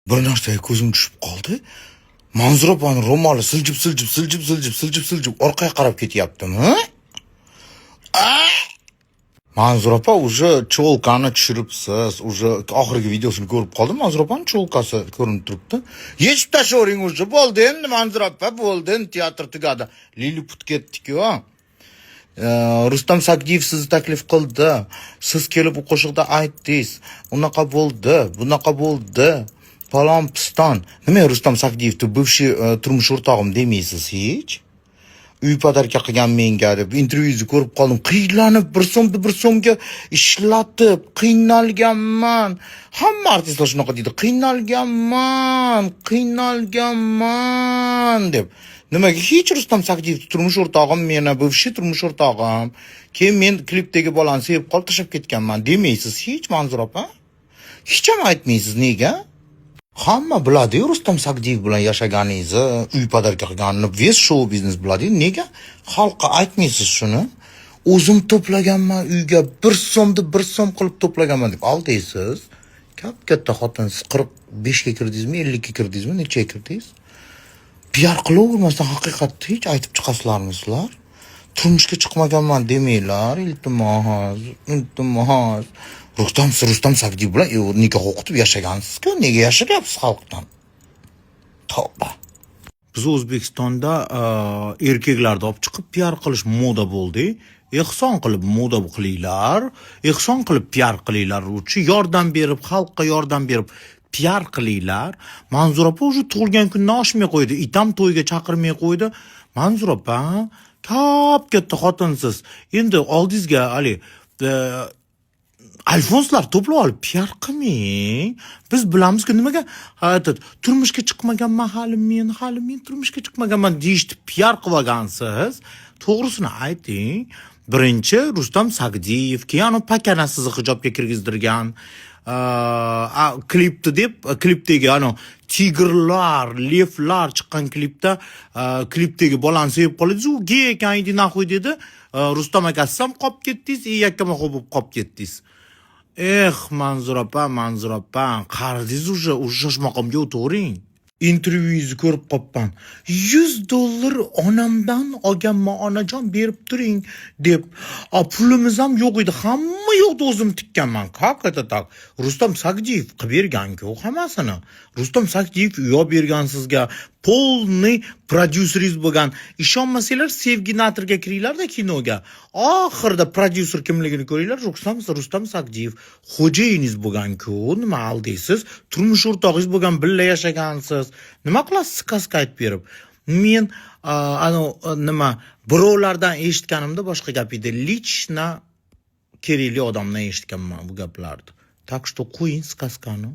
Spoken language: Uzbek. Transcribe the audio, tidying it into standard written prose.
Bir narsaga ko'zim tushib qoldi. Manzura opani ro'moli siljib orqaga qarab ketyaptimi? Manzura opa уже cholkani tushiribsiz. Уже oxirgi videosini ko'rib qoldim. Manzura opani cholkasi ko'rinib turibdi. Yechib tashlavering уже. Bo'ldi endi Manzura opa, bo'ldi. Teatr tugadi. Liliput ketdik-ku. Rustam Sagdiyev sizni taklif qildi. Siz kelib u qo'shiqda aytdingiz. Unaqa bo'ldi, bunaqa bo'ldi. Falon piston. Nima Rustam Sagdiyevni bivshiy turmush o'rtog'im demaysiz hech? Uy podarka qilgan menga deb intervyuzni ko'rib qoldim. Qiynalib bir so'mga ishlatib, qiynalganman. Hamma artistlar shunaqa deydi. Qiynalganman deb. Nimaga hech Rustam Sagdiyev turmush o'rtog'im meni bivshiy turmush o'rtog'im. Keyin men klipdagi bolani sevib qolib tashlab ketganman demaysiz hech Manzura opa? Hech ham aytmaysiz nega? Hamma biladi Rustam Sagdiyev bilan yashaganingizni, uy podarka qilganini, ves show biznes biladi. Nega xalqqa aytmaysiz shuni? O'zim to'plaganman uyga 1 so'm qilib to'plaganman deb aldaysiz. Katta xotinsiz 45 ga kirdingizmi, 50 ga kirdingizmi, nechaga kirdingiz? PR qilavermasdan haqiqatni hech aytib chiqasizlarmisizlar? Turmushga chiqmaganman demanglar, iltimos. Rustam Sagdiyev bilan nikoh o'qitib yashagansiz-ku, nega yashayapsiz xalqdan? Tavba. Biz O'zbekistonda erkaklarni olib chiqib PR qilish moda bo'ldi. Ehson qilib moda qilinglar, ehson qilib PR qilinglar, uchun yordam berib, xalqqa yordam berib PR qilinglar. Manzura opa o'sha tug'ilgan kundan oshmay qo'ydi, itam to'yga chaqirmay qo'ydi. Manzura opa, katta xotinsiz. Endi oldingizga alfonslar to'plab olib PR qilmang. Biz bilamiz-ku nimaga turmushga chiqmaganman hali men turmushga chiqmaganman deyishdi, PR qilib olgansiz. To'g'risini ayting. Birinchi Rustam Sagdiyev, keyin pakana sizni hijobga kirgizdirgan. Klipdagi tigrlar, levlar chiqqan klipda klipdagi bolani sevib qoldi. U gay ekan edi, naxuy dedi. Rustam akasi ham qolib ketdingiz, yakkama-xo'p bo'lib qolib ketdingiz. Manzura opa, qaridingiz уже shoshmaqomga o'tiring. Intervyuingizni ko'rib qopman. $100 onamdan olganman, onajon berib turing deb. Pulimiz ham yo'q edi, hamma yo'qda o'zim tikkanman. Как это так? Rustam Sagdiyev qilib bergan-ku hammasini. Rustam Sagdiyev uy bergan sizga, polniy prodyuseringiz bo'lgan. Ishonmasanglar, Sevgi Natrga kiringlar-da kinoga. Oxirida prodyuser kimligini ko'ringlar, Rustam Sagdiyev xo'jayingiz bo'lgan-ku, nima aldaysiz? Turmush o'rtog'ingiz bo'lgan, birga yashagansiz. Nima qilasiz qaska aytib berib? Men nima birovlardan eshitganimda boshqa gap edi. Lichna kerakli odamdan eshitganman bu gaplarni. Так что qo'ying qaskani.